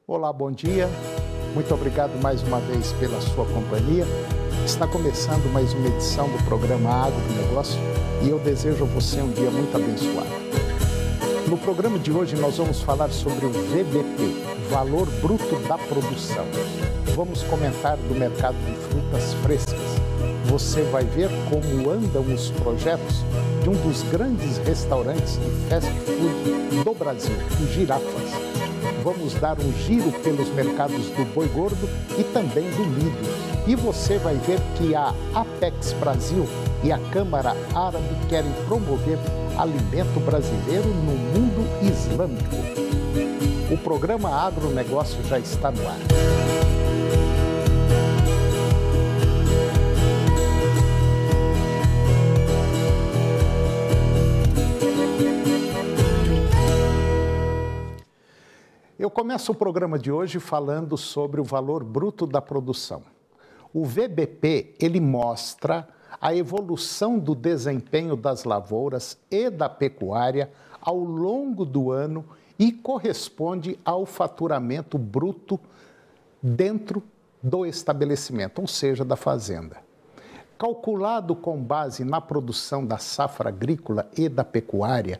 Olá, bom dia. Muito obrigado mais uma vez pela sua companhia. Está começando mais uma edição do programa Agronegócio e eu desejo a você um dia muito abençoado. No programa de hoje nós vamos falar sobre o VBP, Valor Bruto da Produção. Vamos comentar do mercado de frutas frescas. Você vai ver como andam os projetos de um dos grandes restaurantes de fast food do Brasil, o Girafas. Vamos dar um giro pelos mercados do boi gordo e também do milho. E você vai ver que a Apex Brasil e a Câmara Árabe querem promover alimento brasileiro no mundo islâmico. O programa Agronegócio já está no ar. Eu começo o programa de hoje falando sobre o valor bruto da produção. O VBP, ele mostra a evolução do desempenho das lavouras e da pecuária ao longo do ano e corresponde ao faturamento bruto dentro do estabelecimento, ou seja, da fazenda. Calculado com base na produção da safra agrícola e da pecuária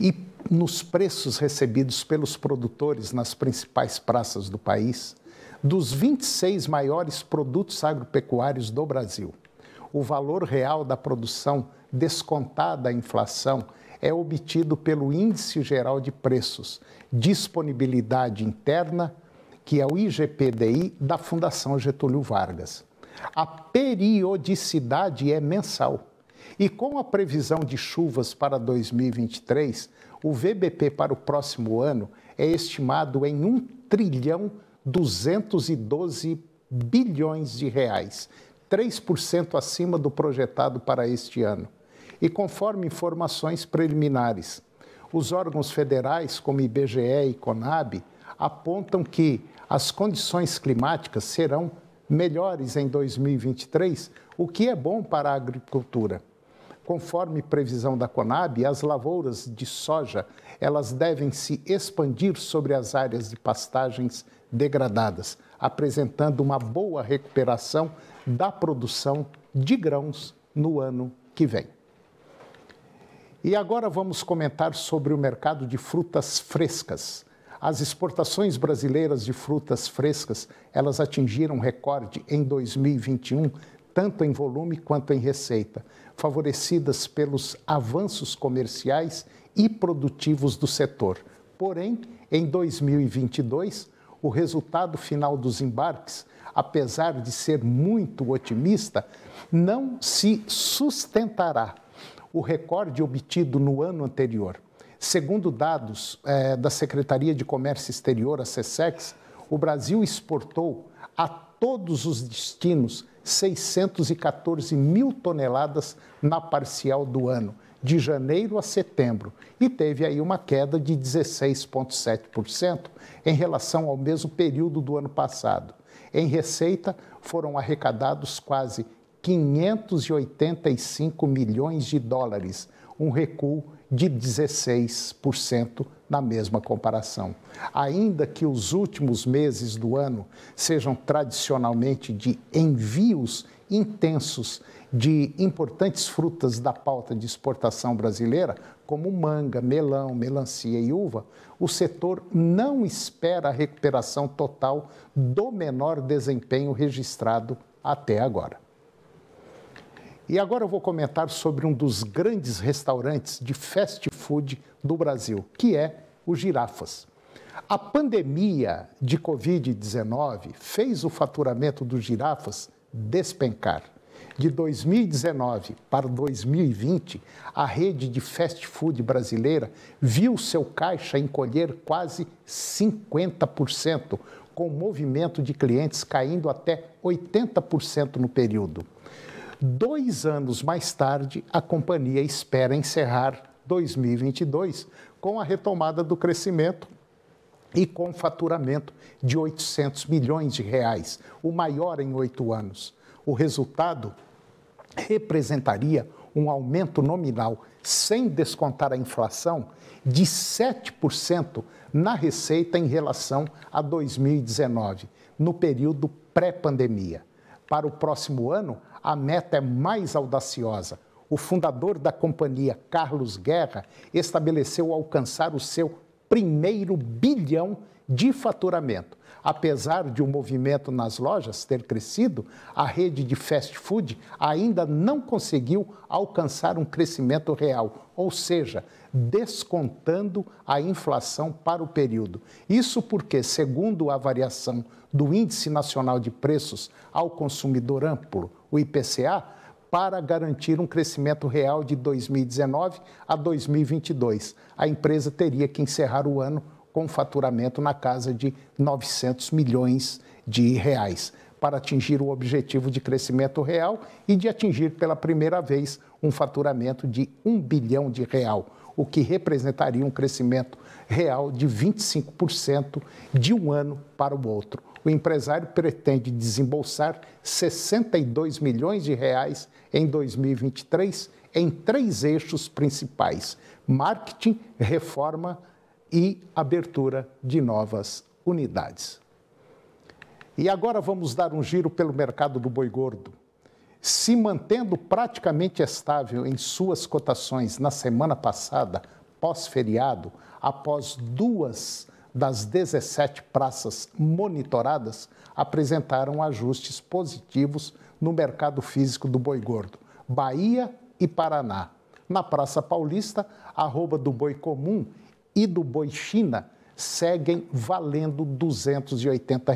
e nos preços recebidos pelos produtores nas principais praças do país, dos 26 maiores produtos agropecuários do Brasil, o valor real da produção descontada a inflação é obtido pelo Índice Geral de Preços, Disponibilidade Interna, que é o IGPDI da Fundação Getúlio Vargas. A periodicidade é mensal. E com a previsão de chuvas para 2023, o VBP para o próximo ano é estimado em 1,212 bilhões de reais, 3% acima do projetado para este ano. E conforme informações preliminares, os órgãos federais, como IBGE e CONAB, apontam que as condições climáticas serão melhores em 2023, o que é bom para a agricultura. Conforme previsão da CONAB, as lavouras de soja, elas devem se expandir sobre as áreas de pastagens degradadas, apresentando uma boa recuperação da produção de grãos no ano que vem. E agora vamos comentar sobre o mercado de frutas frescas. As exportações brasileiras de frutas frescas, elas atingiram recorde em 2021, tanto em volume quanto em receita, favorecidas pelos avanços comerciais e produtivos do setor. Porém, em 2022, o resultado final dos embarques, apesar de ser muito otimista, não se sustentará o recorde obtido no ano anterior. Segundo dados da Secretaria de Comércio Exterior, a SECEX, o Brasil exportou a todos os destinos 614 mil toneladas na parcial do ano, de janeiro a setembro, e teve aí uma queda de 16,7% em relação ao mesmo período do ano passado. Em receita, foram arrecadados quase 585 milhões de dólares, um recuo de 16% na mesma comparação. Ainda que os últimos meses do ano sejam tradicionalmente de envios intensos de importantes frutas da pauta de exportação brasileira, como manga, melão, melancia e uva, o setor não espera a recuperação total do menor desempenho registrado até agora. E agora eu vou comentar sobre um dos grandes restaurantes de fast food do Brasil, que é o Girafas. A pandemia de Covid-19 fez o faturamento do Girafas despencar. De 2019 para 2020, a rede de fast food brasileira viu seu caixa encolher quase 50%, com o movimento de clientes caindo até 80% no período. 2 anos mais tarde, a companhia espera encerrar 2022 com a retomada do crescimento e com faturamento de 800 milhões de reais, o maior em 8 anos. O resultado representaria um aumento nominal sem descontar a inflação de 7% na receita em relação a 2019, no período pré-pandemia. Para o próximo ano, a meta é mais audaciosa. O fundador da companhia, Carlos Guerra, estabeleceu alcançar o seu primeiro bilhão de faturamento. Apesar de o movimento nas lojas ter crescido, a rede de fast food ainda não conseguiu alcançar um crescimento real, ou seja, descontando a inflação para o período. Isso porque, segundo a variação do Índice Nacional de Preços ao Consumidor Amplo, o IPCA, para garantir um crescimento real de 2019 a 2022, a empresa teria que encerrar o ano com faturamento na casa de 900 milhões de reais, para atingir o objetivo de crescimento real e de atingir pela primeira vez um faturamento de 1 bilhão de real, o que representaria um crescimento real de 25% de um ano para o outro. O empresário pretende desembolsar 62 milhões de reais em 2023 em 3 eixos principais: marketing, reforma e abertura de novas unidades. E agora vamos dar um giro pelo mercado do boi gordo. Se mantendo praticamente estável em suas cotações na semana passada, pós-feriado, após 2 das 17 praças monitoradas apresentaram ajustes positivos no mercado físico do boi gordo, Bahia e Paraná. Na Praça Paulista, a arroba do boi comum e do boi China seguem valendo R$ 280,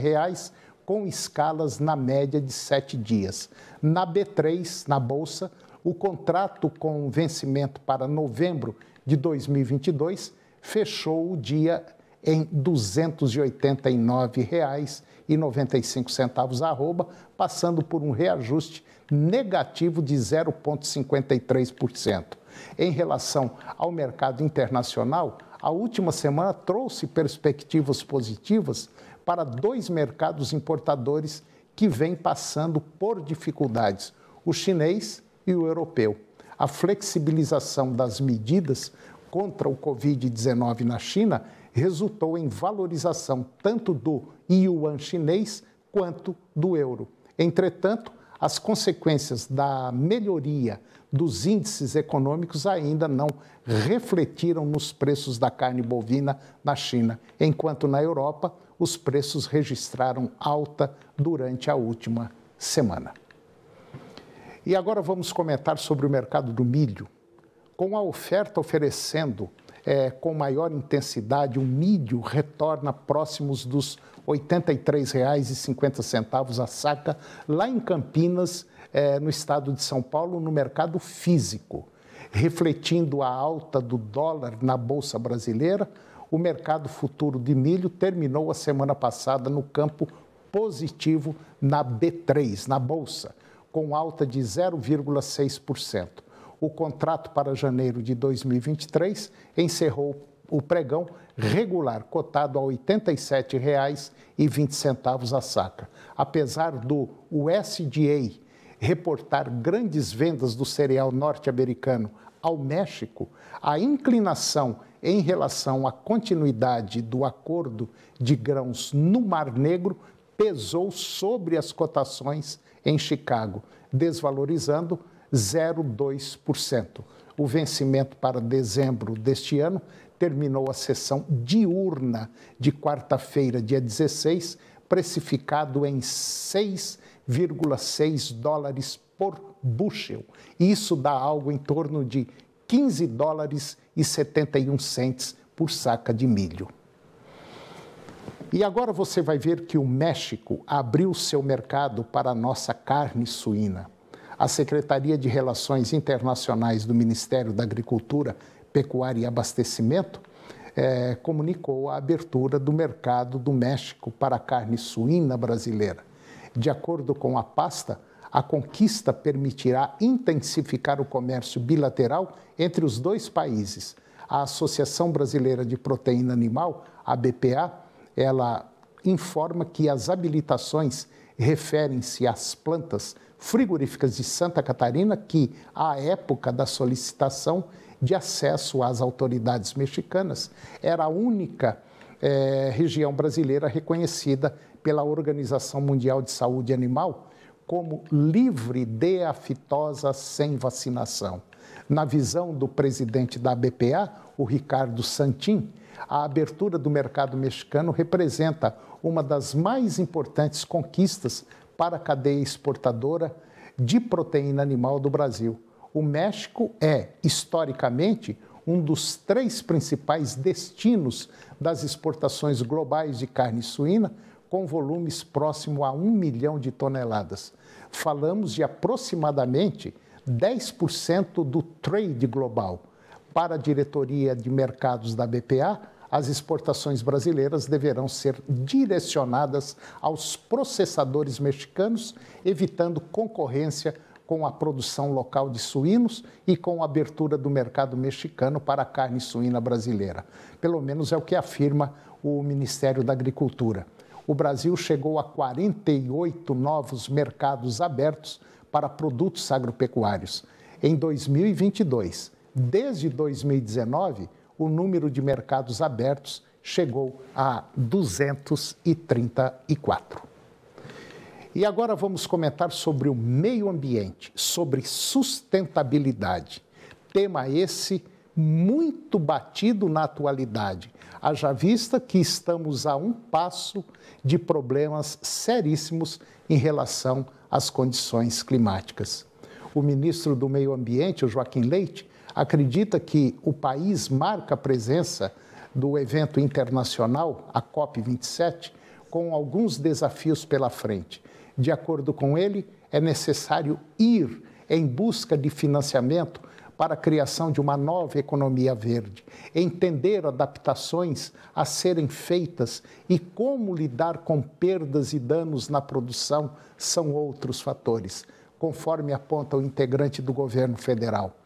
com escalas na média de 7 dias. Na B3, na Bolsa, o contrato com vencimento para novembro de 2022 fechou o dia em R$ 289,95 arroba, passando por um reajuste negativo de 0,53%. Em relação ao mercado internacional, a última semana trouxe perspectivas positivas para 2 mercados importadores que vêm passando por dificuldades, o chinês e o europeu. A flexibilização das medidas contra o Covid-19 na China resultou em valorização tanto do yuan chinês quanto do euro. Entretanto, as consequências da melhoria dos índices econômicos ainda não refletiram nos preços da carne bovina na China, enquanto na Europa os preços registraram alta durante a última semana. E agora vamos comentar sobre o mercado do milho. Com a oferta oferecendo com maior intensidade, o milho retorna próximos dos R$ 83,50 a saca, lá em Campinas, no estado de São Paulo, no mercado físico. Refletindo a alta do dólar na Bolsa Brasileira, o mercado futuro de milho terminou a semana passada no campo positivo na B3, na Bolsa, com alta de 0,6%. O contrato para janeiro de 2023 encerrou o pregão regular, cotado a R$ 87,20 a saca. Apesar do USDA reportar grandes vendas do cereal norte-americano ao México, a inclinação em relação à continuidade do acordo de grãos no Mar Negro pesou sobre as cotações em Chicago, desvalorizando 0,2%. O vencimento para dezembro deste ano terminou a sessão diurna de quarta-feira, dia 16, precificado em 6,6 dólares por bushel. Isso dá algo em torno de 15 dólares e 71 centes por saca de milho. E agora você vai ver que o México abriu seu mercado para a nossa carne suína. A Secretaria de Relações Internacionais do Ministério da Agricultura, Pecuária e Abastecimento comunicou a abertura do mercado do México para a carne suína brasileira. De acordo com a pasta, a conquista permitirá intensificar o comércio bilateral entre os 2 países. A Associação Brasileira de Proteína Animal, a BPA, ela informa que as habilitações referem-se às plantas frigoríficas de Santa Catarina, que, à época da solicitação de acesso às autoridades mexicanas, era a única região brasileira reconhecida pela Organização Mundial de Saúde Animal como livre de aftosa sem vacinação. Na visão do presidente da ABPA, o Ricardo Santin, a abertura do mercado mexicano representa uma das mais importantes conquistas para a cadeia exportadora de proteína animal do Brasil. O México é, historicamente, um dos 3 principais destinos das exportações globais de carne suína, com volumes próximo a 1 milhão de toneladas. Falamos de aproximadamente 10% do trade global. Para a diretoria de mercados da BPA, as exportações brasileiras deverão ser direcionadas aos processadores mexicanos, evitando concorrência com a produção local de suínos e com a abertura do mercado mexicano para a carne suína brasileira. Pelo menos é o que afirma o Ministério da Agricultura. O Brasil chegou a 48 novos mercados abertos para produtos agropecuários. Em 2022, desde 2019, o número de mercados abertos chegou a 234. E agora vamos comentar sobre o meio ambiente, sobre sustentabilidade. Tema esse muito batido na atualidade, haja vista que estamos a um passo de problemas seríssimos em relação às condições climáticas. O ministro do Meio Ambiente, o Joaquim Leite, acredita que o país marca a presença do evento internacional, a COP27, com alguns desafios pela frente. De acordo com ele, é necessário ir em busca de financiamento para a criação de uma nova economia verde, entender adaptações a serem feitas e como lidar com perdas e danos na produção são outros fatores, conforme aponta o integrante do governo federal.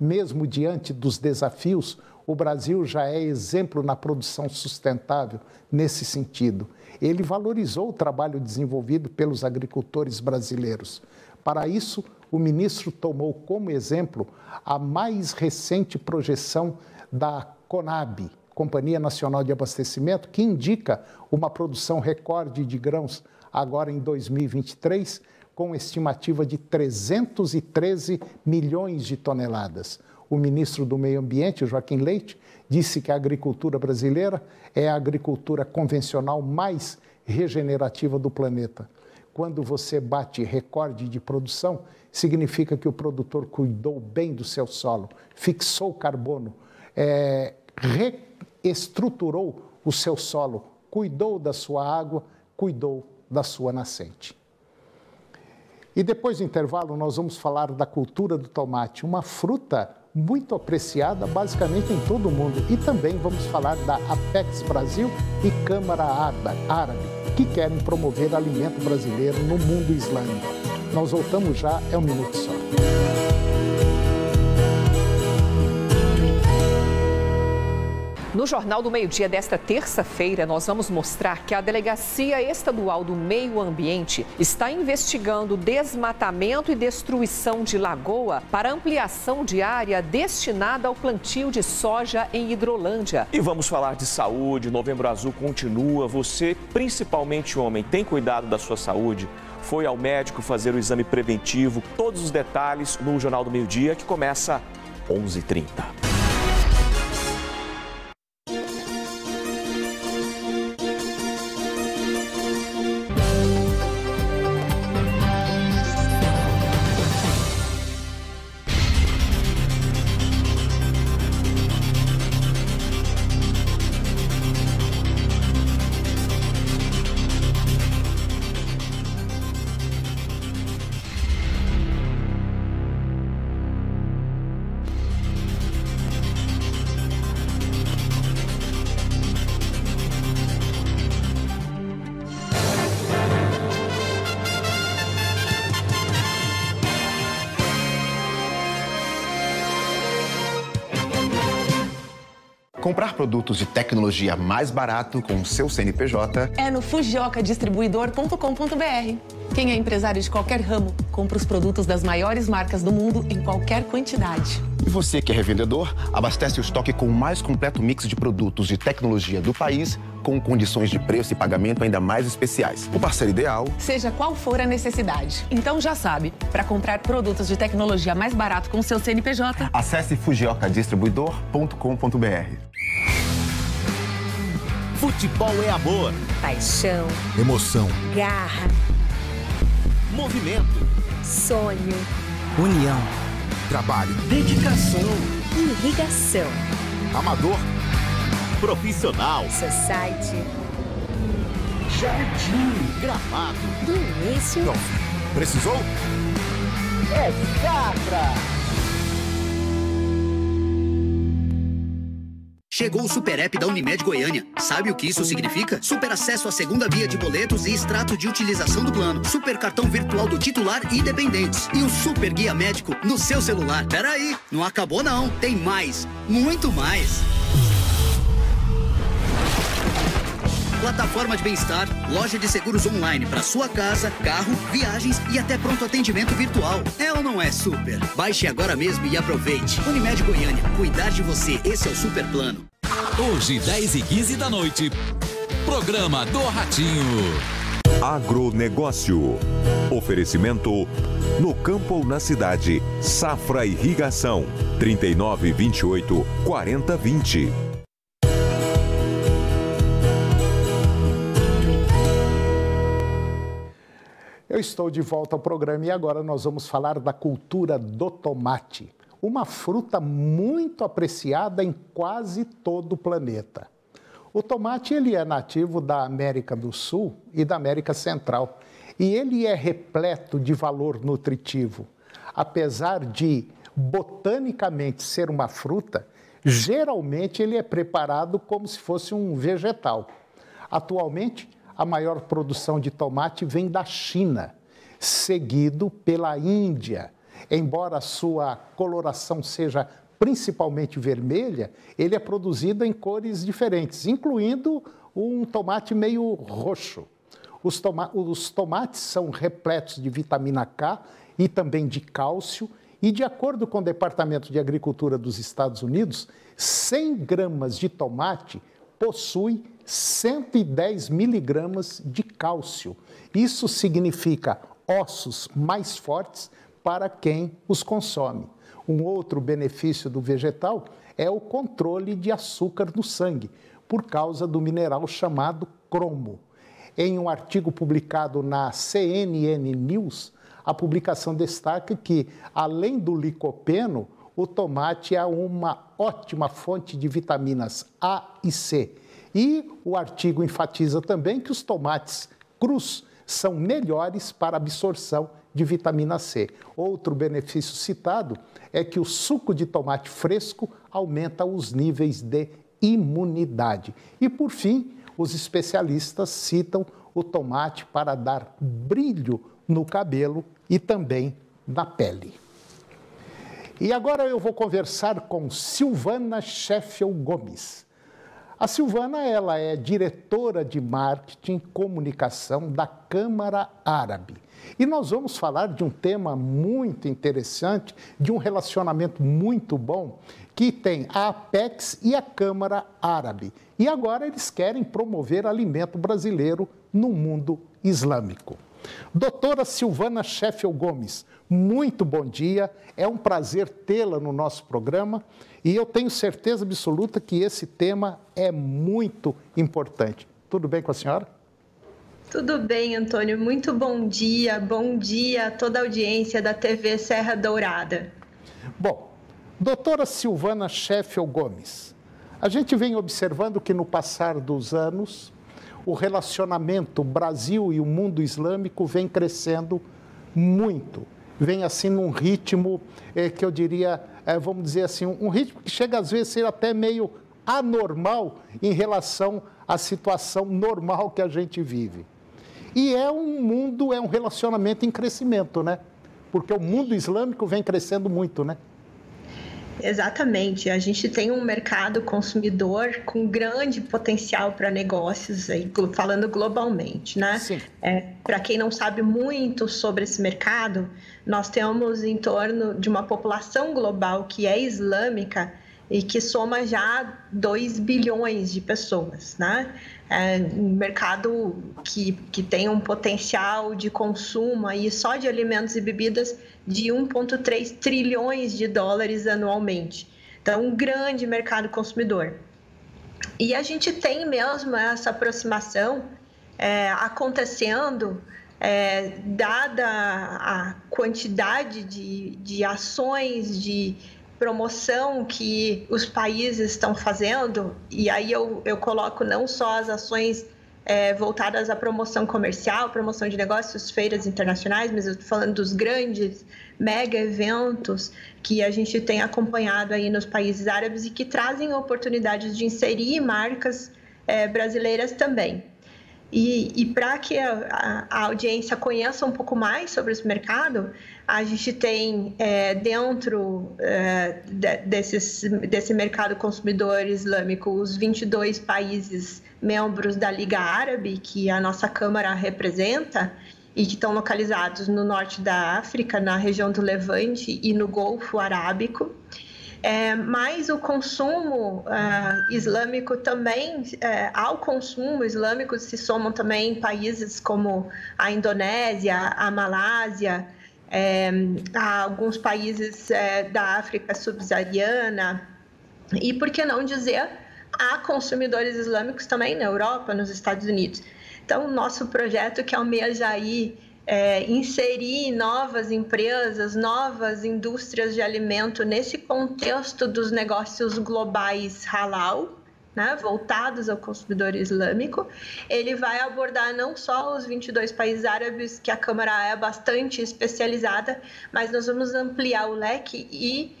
Mesmo diante dos desafios, o Brasil já é exemplo na produção sustentável nesse sentido. Ele valorizou o trabalho desenvolvido pelos agricultores brasileiros. Para isso, o ministro tomou como exemplo a mais recente projeção da CONAB, Companhia Nacional de Abastecimento, que indica uma produção recorde de grãos agora em 2023, com estimativa de 313 milhões de toneladas. O ministro do Meio Ambiente, Joaquim Leite, disse que a agricultura brasileira é a agricultura convencional mais regenerativa do planeta. Quando você bate recorde de produção, significa que o produtor cuidou bem do seu solo, fixou carbono, reestruturou o seu solo, cuidou da sua água, cuidou da sua nascente. E depois do intervalo, nós vamos falar da cultura do tomate, uma fruta muito apreciada basicamente em todo o mundo. E também vamos falar da Apex Brasil e Câmara Árabe, que querem promover alimento brasileiro no mundo islâmico. Nós voltamos já, é um minuto só. No Jornal do Meio-Dia desta terça-feira, nós vamos mostrar que a Delegacia Estadual do Meio Ambiente está investigando desmatamento e destruição de lagoa para ampliação de área destinada ao plantio de soja em Hidrolândia. E vamos falar de saúde. Novembro Azul continua. Você, principalmente homem, tem cuidado da sua saúde? Foi ao médico fazer o exame preventivo? Todos os detalhes no Jornal do Meio-Dia, que começa às 11h30. Comprar produtos de tecnologia mais barato com o seu CNPJ é no fujiocadistribuidor.com.br. Quem é empresário de qualquer ramo, compra os produtos das maiores marcas do mundo em qualquer quantidade. E você que é revendedor, abastece o estoque com o mais completo mix de produtos de tecnologia do país, com condições de preço e pagamento ainda mais especiais. O parceiro ideal... Seja qual for a necessidade. Então já sabe, para comprar produtos de tecnologia mais barato com o seu CNPJ... Acesse fujiocadistribuidor.com.br. Futebol é amor, paixão, emoção, garra, movimento, sonho, união, trabalho, dedicação, irrigação, amador, profissional, society, jardim, gramado, do início ao fim. Precisou? É Capra! Chegou o Super App da Unimed Goiânia. Sabe o que isso significa? Super acesso à segunda via de boletos e extrato de utilização do plano. Super cartão virtual do titular e dependentes. E o Super Guia Médico no seu celular. Peraí, não acabou não. Tem mais. Muito mais. Plataforma de bem-estar, loja de seguros online para sua casa, carro, viagens e até pronto atendimento virtual. É ou não é super? Baixe agora mesmo e aproveite. Unimed Goiânia, cuidar de você, esse é o super plano. Hoje, 10h15 da noite, programa do Ratinho. Agronegócio. Oferecimento no campo ou na cidade. Safra Irrigação. 3928-4020. Eu estou de volta ao programa e agora nós vamos falar da cultura do tomate, uma fruta muito apreciada em quase todo o planeta. O tomate ele é nativo da América do Sul e da América Central e ele é repleto de valor nutritivo. Apesar de botanicamente ser uma fruta, geralmente ele é preparado como se fosse um vegetal. Atualmente, a maior produção de tomate vem da China, seguido pela Índia. Embora a sua coloração seja principalmente vermelha, ele é produzido em cores diferentes, incluindo um tomate meio roxo. Os tomates são repletos de vitamina K e também de cálcio, e de acordo com o Departamento de Agricultura dos Estados Unidos, 100 gramas de tomate possui 110 miligramas de cálcio. Isso significa ossos mais fortes para quem os consome. Um outro benefício do vegetal é o controle de açúcar no sangue, por causa do mineral chamado cromo. Em um artigo publicado na CNN News, a publicação destaca que, além do licopeno, o tomate é uma ótima fonte de vitaminas A e C. E o artigo enfatiza também que os tomates crus são melhores para absorção de vitamina C. Outro benefício citado é que o suco de tomate fresco aumenta os níveis de imunidade. E, por fim, os especialistas citam o tomate para dar brilho no cabelo e também na pele. E agora eu vou conversar com Silvana Sheffield Gomes. A Silvana, ela é diretora de marketing e comunicação da Câmara Árabe. E nós vamos falar de um tema muito interessante, de um relacionamento muito bom, que tem a Apex e a Câmara Árabe. E agora eles querem promover alimento brasileiro no mundo islâmico. Doutora Silvana Sheffield Gomes, muito bom dia, é um prazer tê-la no nosso programa e eu tenho certeza absoluta que esse tema é muito importante. Tudo bem com a senhora? Tudo bem, Antônio, muito bom dia a toda a audiência da TV Serra Dourada. Bom, doutora Silvana Sheffield Gomes, a gente vem observando que no passar dos anos, o relacionamento Brasil e o mundo islâmico vem crescendo muito. Vem assim num ritmo que eu diria, vamos dizer assim, um ritmo que chega às vezes a ser até meio anormal em relação à situação normal que a gente vive. E é um relacionamento em crescimento, né? Porque o mundo islâmico vem crescendo muito, né? exatamente. A gente tem um mercado consumidor com grande potencial para negócios, aí, falando globalmente, né? Sim. Para quem não sabe muito sobre esse mercado, nós temos em torno de uma população global que é islâmica e que soma já 2 bilhões de pessoas, né? Um mercado que tem um potencial de consumo aí só de alimentos e bebidas de 1,3 trilhões de dólares anualmente. Então, um grande mercado consumidor. E a gente tem mesmo essa aproximação acontecendo, dada a quantidade de ações de promoção que os países estão fazendo, e aí eu coloco não só as ações voltadas à promoção comercial, promoção de negócios, feiras internacionais, mas eu estou falando dos grandes mega eventos que a gente tem acompanhado aí nos países árabes e que trazem oportunidades de inserir marcas brasileiras também. E para que a audiência conheça um pouco mais sobre esse mercado, a gente tem dentro desse mercado consumidor islâmico os 22 países membros da Liga Árabe, que a nossa Câmara representa, e que estão localizados no norte da África, na região do Levante e no Golfo Arábico. Mas o consumo islâmico também, ao consumo islâmico se somam também países como a Indonésia, a Malásia, alguns países da África subsaariana e, por que não dizer, há consumidores islâmicos também na Europa, nos Estados Unidos. Então, o nosso projeto que almeja aí inserir novas empresas, novas indústrias de alimento nesse contexto dos negócios globais halal, né, voltados ao consumidor islâmico. Ele vai abordar não só os 22 países árabes, que a Câmara é bastante especializada, mas nós vamos ampliar o leque e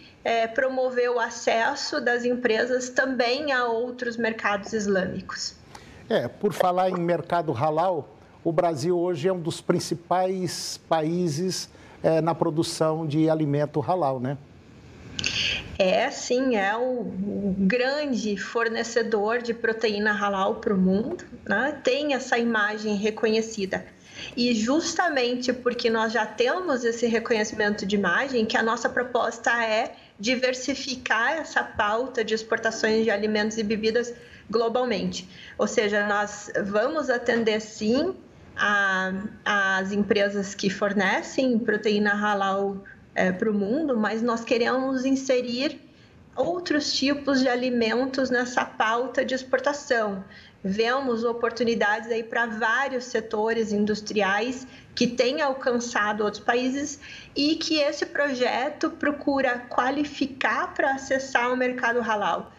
promover o acesso das empresas também a outros mercados islâmicos. Por falar em mercado halal, o Brasil hoje é um dos principais países na produção de alimento halal, né? Sim, é o grande fornecedor de proteína halal para o mundo, né? Tem essa imagem reconhecida. E justamente porque nós já temos esse reconhecimento de imagem, que a nossa proposta é diversificar essa pauta de exportações de alimentos e bebidas globalmente. Ou seja, nós vamos atender sim as empresas que fornecem proteína halal para o mundo, mas nós queremos inserir outros tipos de alimentos nessa pauta de exportação. Vemos oportunidades aí para vários setores industriais que têm alcançado outros países e que esse projeto procura qualificar para acessar o mercado halal.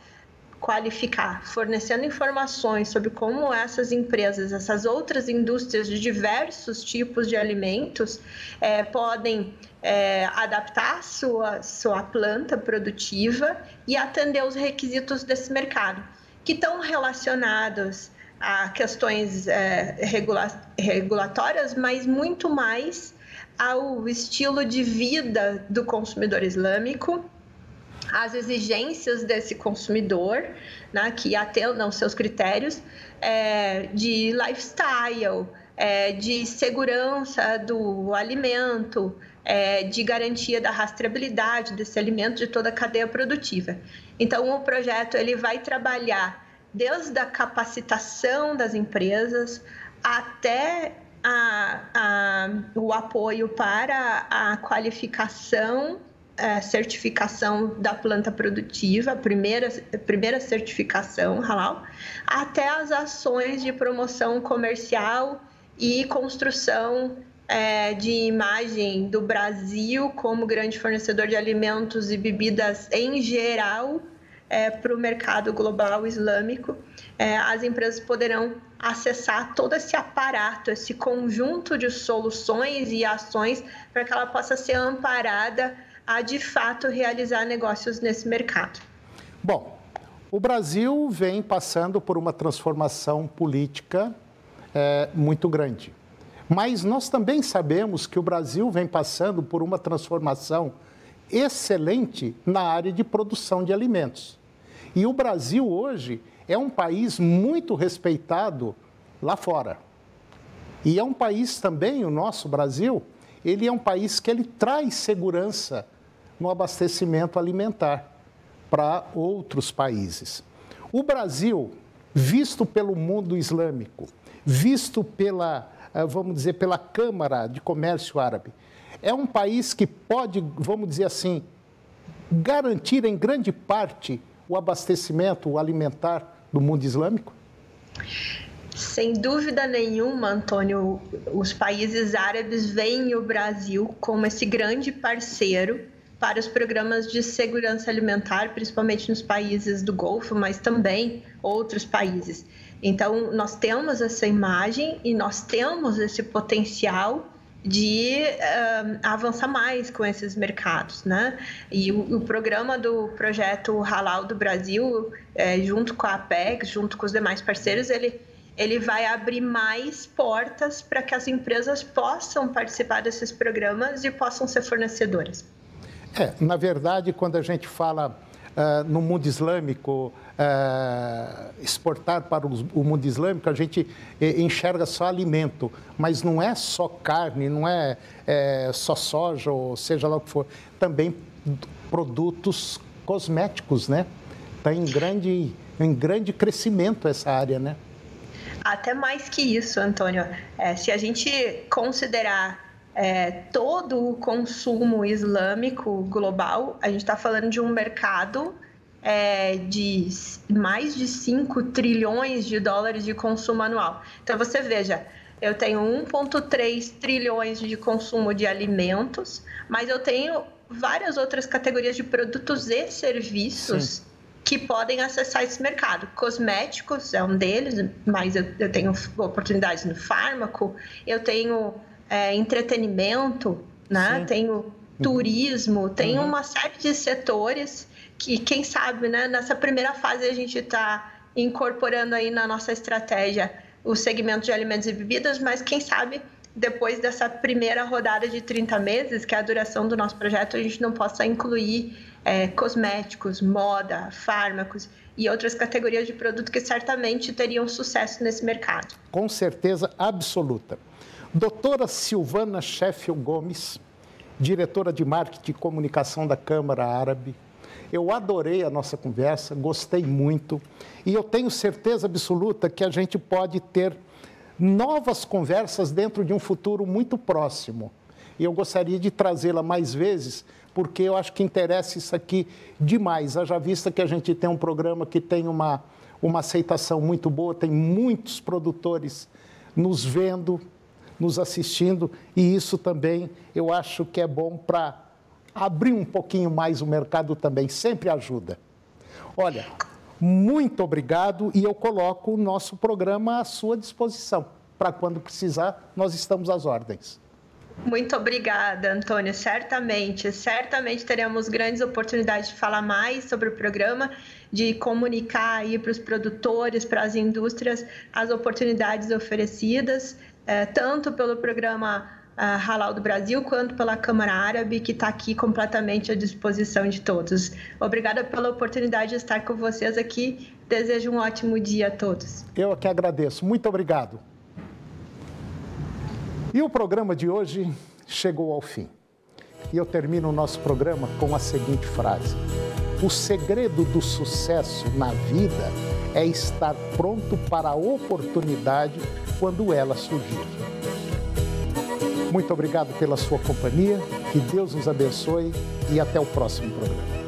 Qualificar, fornecendo informações sobre como essas empresas, essas outras indústrias de diversos tipos de alimentos podem adaptar sua planta produtiva e atender os requisitos desse mercado, que estão relacionados a questões regulatórias, mas muito mais ao estilo de vida do consumidor islâmico, as exigências desse consumidor, né, que atendam seus critérios de lifestyle, de segurança do alimento, de garantia da rastreabilidade desse alimento, de toda a cadeia produtiva. Então, o projeto ele vai trabalhar desde a capacitação das empresas até o apoio para a qualificação, certificação da planta produtiva, a primeira certificação halal, até as ações de promoção comercial e construção de imagem do Brasil como grande fornecedor de alimentos e bebidas em geral para o mercado global islâmico. As empresas poderão acessar todo esse aparato, esse conjunto de soluções e ações para que ela possa ser amparada a, de fato, realizar negócios nesse mercado. Bom, o Brasil vem passando por uma transformação política muito grande. Mas nós também sabemos que o Brasil vem passando por uma transformação excelente na área de produção de alimentos. E o Brasil hoje é um país muito respeitado lá fora. E é um país também, o nosso Brasil, ele é um país que ele traz segurança no abastecimento alimentar para outros países. O Brasil, visto pelo mundo islâmico, visto pela, vamos dizer, pela Câmara de Comércio Árabe, é um país que pode, vamos dizer assim, garantir em grande parte o abastecimento alimentar do mundo islâmico? Sem dúvida nenhuma, Antônio, os países árabes veem o Brasil como esse grande parceiro para os programas de segurança alimentar, principalmente nos países do Golfo, mas também outros países. Então, nós temos essa imagem e nós temos esse potencial de avançar mais com esses mercados, né? E o programa do projeto Halal do Brasil, junto com a APEC, junto com os demais parceiros, ele vai abrir mais portas para que as empresas possam participar desses programas e possam ser fornecedoras. Na verdade, quando a gente fala no mundo islâmico, exportar para o mundo islâmico, a gente enxerga só alimento, mas não é só carne, não é só soja, ou seja lá o que for, também produtos cosméticos, né? Está em grande crescimento essa área, né? Até mais que isso, Antônio. Se a gente considerar todo o consumo islâmico global, a gente está falando de um mercado de mais de 5 trilhões de dólares de consumo anual. Então, você veja, eu tenho 1,3 trilhões de consumo de alimentos, mas eu tenho várias outras categorias de produtos e serviços Sim. que podem acessar esse mercado. Cosméticos é um deles, mas eu tenho oportunidades no fármaco, eu tenho entretenimento, né? Sim. Tenho turismo, tem uma série de setores que, quem sabe, né, nessa primeira fase a gente está incorporando aí na nossa estratégia o segmento de alimentos e bebidas, mas quem sabe depois dessa primeira rodada de 30 meses, que é a duração do nosso projeto, a gente não possa incluir cosméticos, moda, fármacos e outras categorias de produto que certamente teriam sucesso nesse mercado. Com certeza absoluta. Doutora Silvana Sheffield Gomes, diretora de Marketing e Comunicação da Câmara Árabe, eu adorei a nossa conversa, gostei muito e eu tenho certeza absoluta que a gente pode ter novas conversas dentro de um futuro muito próximo. E eu gostaria de trazê-la mais vezes, porque eu acho que interessa isso aqui demais. Haja vista que a gente tem um programa que tem uma aceitação muito boa, tem muitos produtores nos vendo, nos assistindo, e isso também eu acho que é bom para abrir um pouquinho mais o mercado também, sempre ajuda. Olha, muito obrigado e eu coloco o nosso programa à sua disposição. Para quando precisar, nós estamos às ordens. Muito obrigada, Antônio. Certamente teremos grandes oportunidades de falar mais sobre o programa, de comunicar aí para os produtores, para as indústrias, as oportunidades oferecidas, tanto pelo programa Halal do Brasil, quanto pela Câmara Árabe, que está aqui completamente à disposição de todos. Obrigada pela oportunidade de estar com vocês aqui. Desejo um ótimo dia a todos. Eu que agradeço. Muito obrigado. E o programa de hoje chegou ao fim. E eu termino o nosso programa com a seguinte frase: o segredo do sucesso na vida é estar pronto para a oportunidade quando ela surgir. Muito obrigado pela sua companhia, que Deus nos abençoe e até o próximo programa.